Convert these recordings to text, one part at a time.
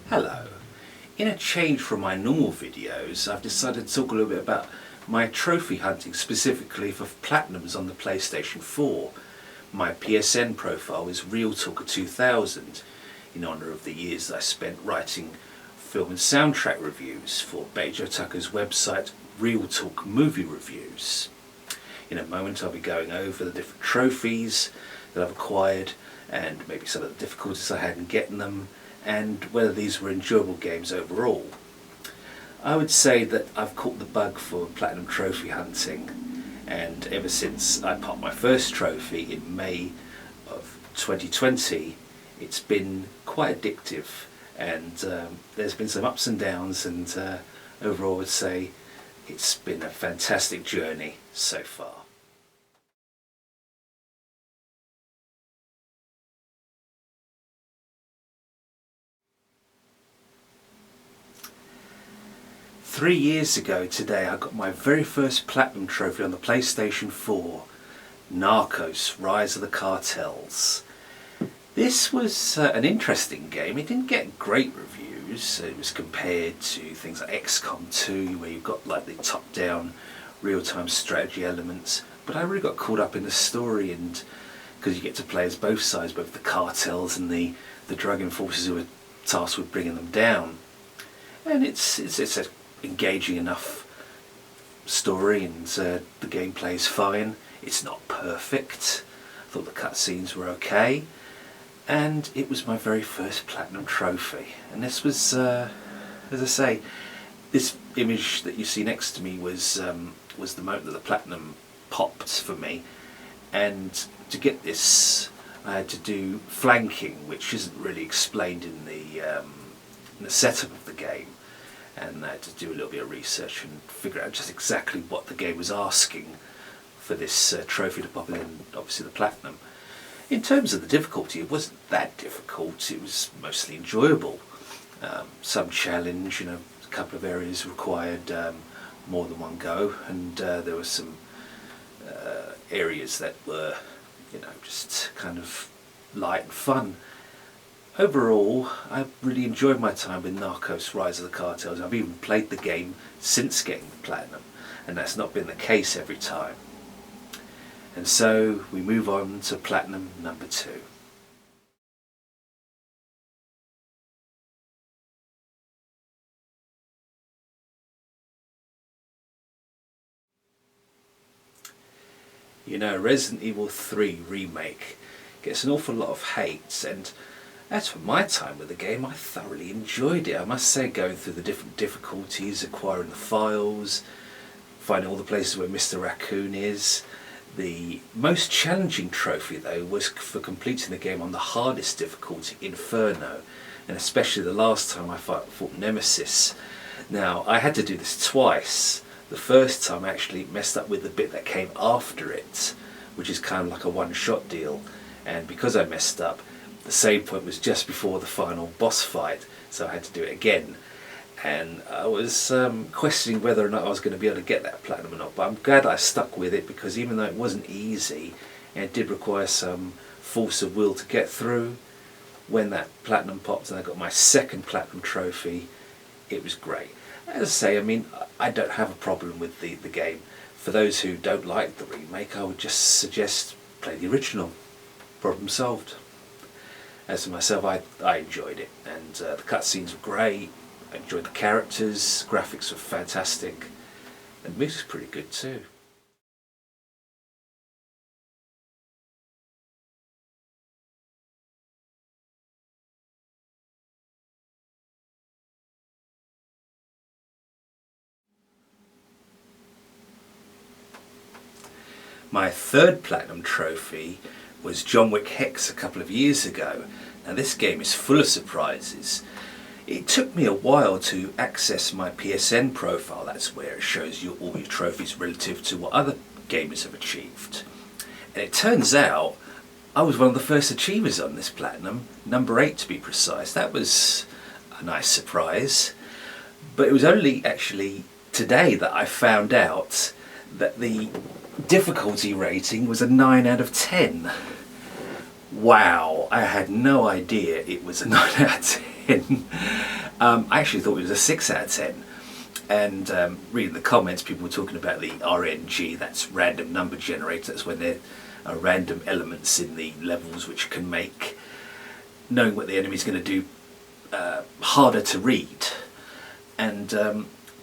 Hello. In a change from my normal videos, I've decided to talk a little bit about my trophy hunting, specifically for platinums on the PlayStation 4. My PSN profile is Real Talker 2000, in honour of the years that I spent writing film and soundtrack reviews for Bejo Tucker's website Real Talk Movie Reviews. In a moment I'll be going over the different trophies that I've acquired and maybe some of the difficulties I had in getting them, and whether these were enjoyable games overall. I would say that I've caught the bug for platinum trophy hunting, and ever since I popped my first trophy in May of 2020, it's been quite addictive, and there's been some ups and downs, and overall I would say it's been a fantastic journey so far. Three years ago today I got my very first platinum trophy on the PlayStation 4, Narcos: Rise of the Cartels. This was an interesting game. It didn't get great reviews. It was compared to things like XCOM 2, where you've got like the top-down real-time strategy elements, but I really got caught up in the story, and because you get to play as both sides, both the cartels and the drug enforcers who are tasked with bringing them down. And it's a engaging enough story, and the gameplay is fine. It's not perfect. I thought the cutscenes were okay, and it was my very first platinum trophy. And this was, as I say, this image that you see next to me was the moment that the platinum popped for me. And to get this, I had to do flanking, which isn't really explained in the setup of the game. And I had to do a little bit of research and figure out just exactly what the game was asking for this trophy to pop in, obviously the platinum. In terms of the difficulty, it wasn't that difficult. It was mostly enjoyable. Some challenge, a couple of areas required more than one go, and there were some areas that were, just kind of light and fun. Overall, I really enjoyed my time with Narcos: Rise of the Cartels. I've even played the game since getting the platinum, and that's not been the case every time. And so we move on to platinum number 2. Resident Evil 3 Remake gets an awful lot of hate, and as for my time with the game, I thoroughly enjoyed it. I must say, going through the different difficulties, acquiring the files, finding all the places where Mr. Raccoon is. The most challenging trophy, though, was for completing the game on the hardest difficulty, Inferno, and especially the last time I fought Nemesis. Now, I had to do this twice. The first time I actually messed up with the bit that came after it, which is kind of like a one-shot deal, and because I messed up, the save point was just before the final boss fight, so I had to do it again. And I was questioning whether or not I was going to be able to get that platinum or not, but I'm glad I stuck with it, because even though it wasn't easy and it did require some force of will to get through, when that platinum popped and I got my second platinum trophy, it was great. As I say, I don't have a problem with the game. For those who don't like the remake, I would just suggest play the original. Problem solved. As for myself, I enjoyed it, and the cutscenes were great. I enjoyed the characters, graphics were fantastic, and the music's pretty good too. My third platinum trophy was John Wick Hex a couple of years ago. Now this game is full of surprises. It took me a while to access my PSN profile. That's where it shows you all your trophies relative to what other gamers have achieved. And it turns out I was one of the first achievers on this platinum, number 8 to be precise. That was a nice surprise. But it was only actually today that I found out that the difficulty rating was a 9 out of 10. Wow, I had no idea it was a 9 out of 10. I actually thought it was a 6 out of 10. And reading the comments, people were talking about the RNG, that's random number generator. That's when there are random elements in the levels which can make knowing what the enemy's going to do harder to read. And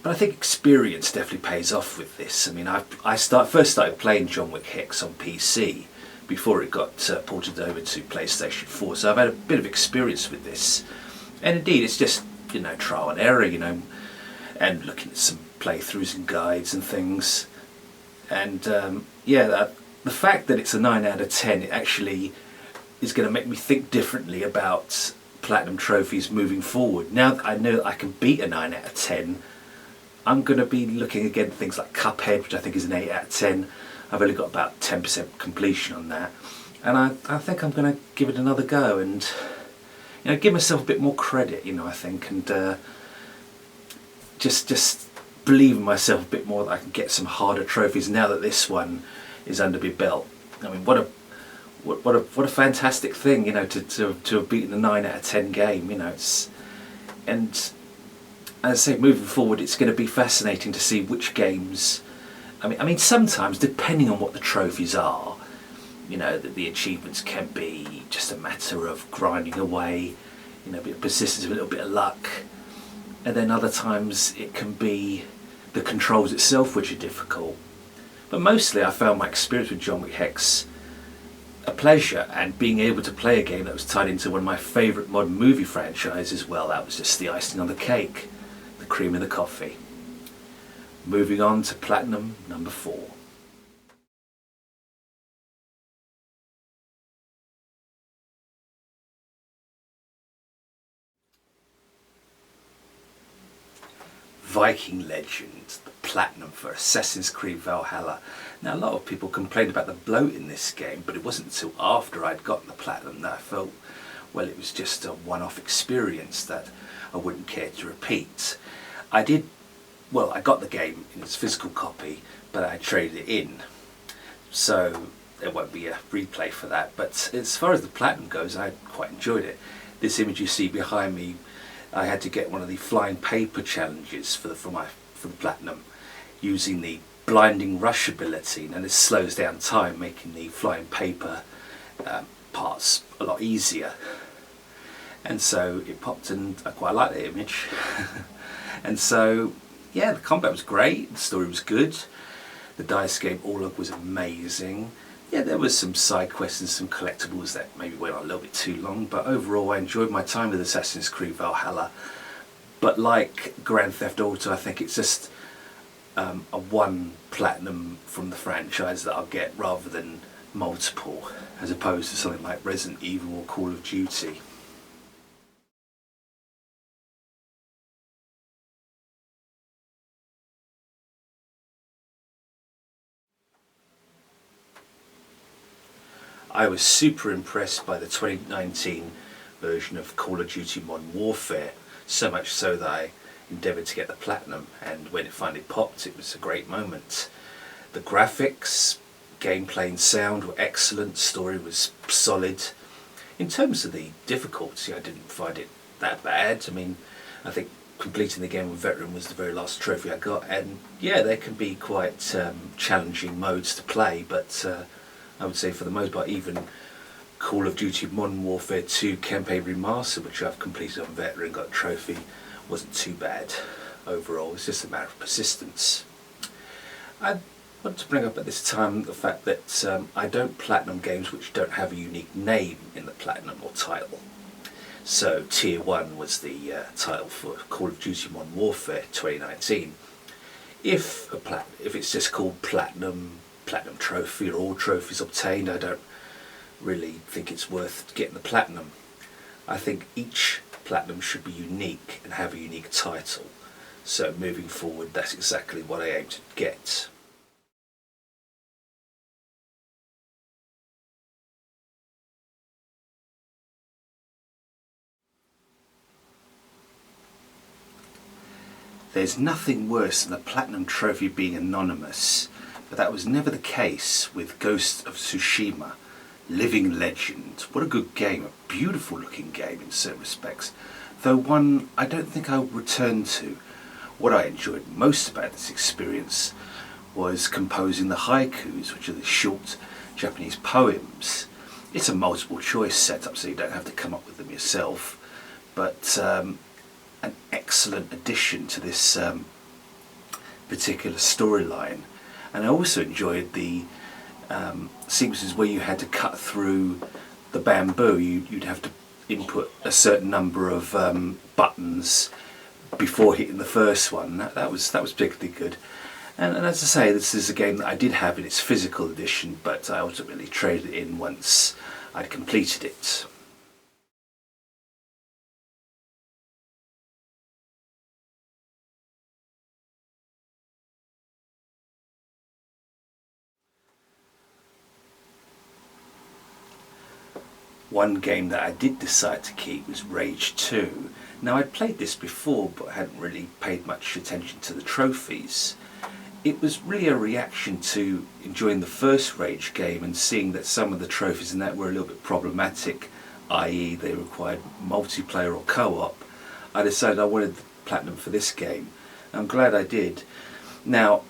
but I think experience definitely pays off with this. I mean, first started playing John Wick Hex on PC before it got ported over to PlayStation 4, so I've had a bit of experience with this. And indeed, it's just, you know, trial and error, you know, and looking at some playthroughs and guides and things. And yeah, the fact that it's a 9 out of 10, it actually is going to make me think differently about Platinum trophies moving forward. Now that I know that I can beat a 9 out of 10, I'm going to be looking again at things like Cuphead, which I think is an 8 out of 10. I've only got about 10% completion on that, and I think I'm going to give it another go and, you know, give myself a bit more credit, you know, I think, and just believe in myself a bit more that I can get some harder trophies now that this one is under my belt. I mean, what a fantastic thing, you know, to have beaten a 9 out of 10 game, you know. And as I say, moving forward, it's going to be fascinating to see which games. I mean, sometimes, depending on what the trophies are, you know, the achievements can be just a matter of grinding away, you know, a bit of persistence, a little bit of luck. And then other times it can be the controls itself which are difficult. But mostly I found my experience with John Wick Hex a pleasure, and being able to play a game that was tied into one of my favourite modern movie franchises, well, that was just the icing on the cake, the cream of the coffee. Moving on to Platinum number 4. Viking Legend, the Platinum for Assassin's Creed Valhalla. Now, a lot of people complained about the bloat in this game, but it wasn't until after I'd gotten the Platinum that I felt, well, it was just a one-off experience that I wouldn't care to repeat. I got the game in its physical copy, but I traded it in, so there won't be a replay for that. But as far as the Platinum goes, I quite enjoyed it. This image you see behind me, I had to get one of the flying paper challenges for the Platinum, using the blinding rush ability, and this slows down time, making the flying paper parts a lot easier. And so it popped, and I quite like the image. And so, yeah, the combat was great, the story was good, the dice game Orlog was amazing. Yeah, there was some side quests and some collectibles that maybe went on a little bit too long, but overall I enjoyed my time with Assassin's Creed Valhalla. But like Grand Theft Auto, I think it's just a one Platinum from the franchise that I'll get rather than multiple, as opposed to something like Resident Evil or Call of Duty. I was super impressed by the 2019 version of Call of Duty Modern Warfare, so much so that I endeavoured to get the Platinum, and when it finally popped, it was a great moment. The graphics, gameplay and sound were excellent, story was solid. In terms of the difficulty, I didn't find it that bad. I mean, I think completing the game with Veteran was the very last trophy I got, and yeah, there can be quite challenging modes to play, but I would say for the most part, even Call of Duty Modern Warfare 2 Campaign Remastered, which I've completed on Veteran and got a trophy, wasn't too bad overall. It's just a matter of persistence. I want to bring up at this time the fact that I don't Platinum games which don't have a unique name in the Platinum or title. So Tier 1 was the title for Call of Duty Modern Warfare 2019. If it's just called Platinum Trophy or all trophies obtained, I don't really think it's worth getting the Platinum. I think each Platinum should be unique and have a unique title. So moving forward, that's exactly what I aim to get. There's nothing worse than a Platinum trophy being anonymous, but that was never the case with Ghost of Tsushima, Living Legend. What a good game, a beautiful looking game in certain respects. though one I don't think I would return to. What I enjoyed most about this experience was composing the haikus, which are the short Japanese poems. It's a multiple choice setup, so you don't have to come up with them yourself, but an excellent addition to this particular storyline. And I also enjoyed the sequences where you had to cut through the bamboo. You'd have to input a certain number of buttons before hitting the first one. That was particularly good. And as I say, this is a game that I did have in its physical edition, but I ultimately traded it in once I'd completed it. One game that I did decide to keep was Rage 2. Now, I'd played this before, but I hadn't really paid much attention to the trophies. It was really a reaction to enjoying the first Rage game and seeing that some of the trophies in that were a little bit problematic, i.e. they required multiplayer or co-op. I decided I wanted the platinum for this game. I'm glad I did. Now,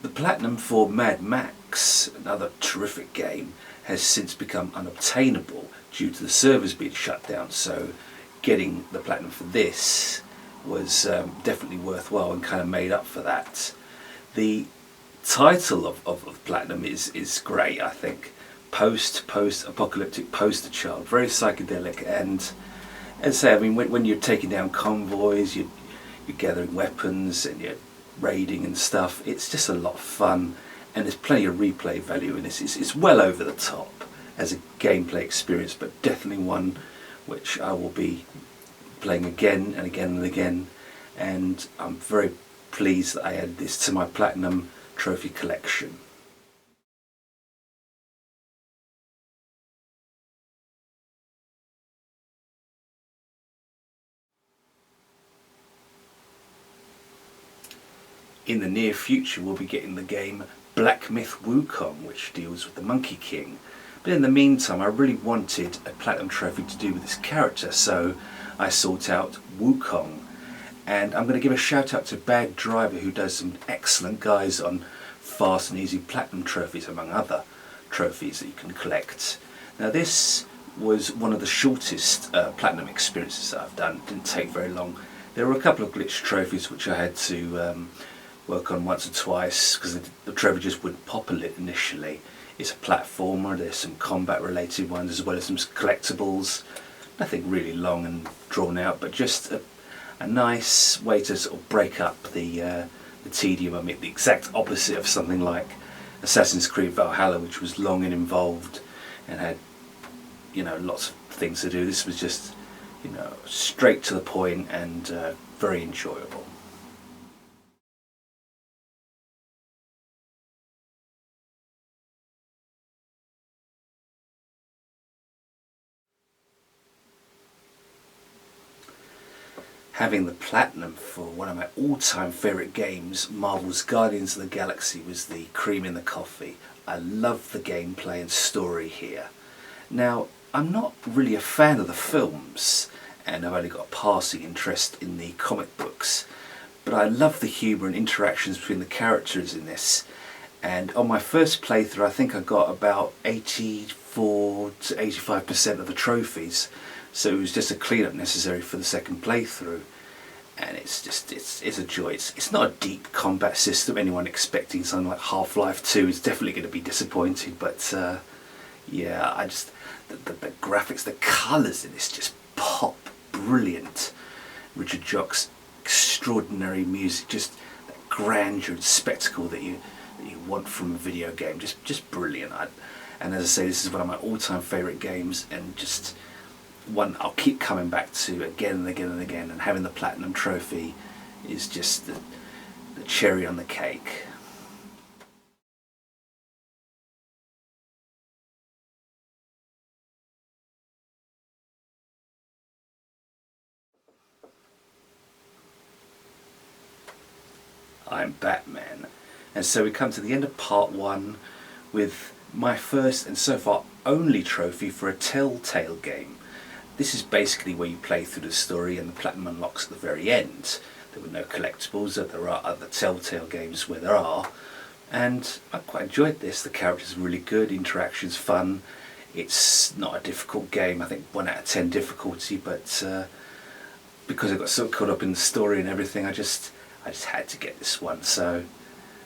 the platinum for Mad Max, another terrific game, has since become unobtainable due to the servers being shut down, so getting the platinum for this was definitely worthwhile and kind of made up for that. The title of platinum is great, I think. Post-apocalyptic poster child, very psychedelic, and as I say, I mean, when you're taking down convoys, you're gathering weapons and you're raiding and stuff, it's just a lot of fun, and there's plenty of replay value in this. It's well over the top as a gameplay experience, but definitely one which I will be playing again and again and again, and I'm very pleased that I added this to my platinum trophy collection. In the near future we'll be getting the game Black Myth Wukong, which deals with the Monkey King. But in the meantime, I really wanted a platinum trophy to do with this character, so I sought out Wukong. And I'm going to give a shout out to Bad Driver, who does some excellent guides on fast and easy platinum trophies, among other trophies that you can collect. Now, this was one of the shortest platinum experiences that I've done. It didn't take very long. There were a couple of glitch trophies which I had to work on once or twice because the trophy just wouldn't populate initially. It's a platformer, there's some combat related ones as well as some collectibles. Nothing really long and drawn out, but just a nice way to sort of break up the tedium. I mean, the exact opposite of something like Assassin's Creed Valhalla, which was long and involved and had, you know, lots of things to do. This was just, you know, straight to the point and very enjoyable. Having the platinum for one of my all-time favourite games, Marvel's Guardians of the Galaxy, was the cream in the coffee. I love the gameplay and story here. Now, I'm not really a fan of the films, and I've only got a passing interest in the comic books, but I love the humour and interactions between the characters in this. And on my first playthrough, I think I got about 84 to 85% of the trophies. So it was just a cleanup necessary for the second playthrough, and it's a joy. It's not a deep combat system. Anyone expecting something like Half-Life 2 is definitely going to be disappointed. But yeah, the graphics, the colours in this just pop, brilliant. Richard Jock's extraordinary music, just that grandeur and spectacle that you want from a video game, just brilliant. And as I say, this is one of my all-time favourite games, and just one I'll keep coming back to again and again and again, and having the platinum trophy is just the cherry on the cake. I'm Batman, and so we come to the end of part one with my first and so far only trophy for a Telltale game. This is basically where you play through the story and the platinum unlocks at the very end. There were no collectibles, there are other Telltale games where there are, and I quite enjoyed this. The characters are really good, interaction's fun. It's not a difficult game, I think 1 out of 10 difficulty, but because I got so caught up in the story and everything, I just had to get this one. So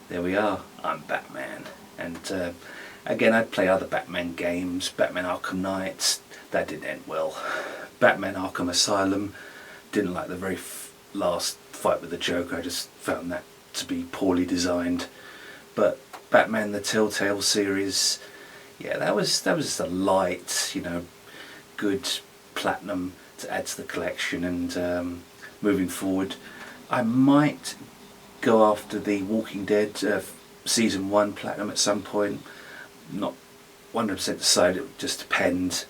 there we are, I'm Batman. And again, I'd play other Batman games, Batman Arkham Knight, that didn't end well. Batman Arkham Asylum, didn't like the very last fight with the Joker, I just found that to be poorly designed. But Batman the Telltale series, yeah, that was a light, good platinum to add to the collection. And moving forward, I might go after the Walking Dead season 1 platinum at some point. Not 100% decided, it would just depend.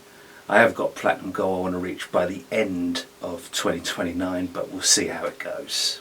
I have got platinum goal I want to reach by the end of 2029, but we'll see how it goes.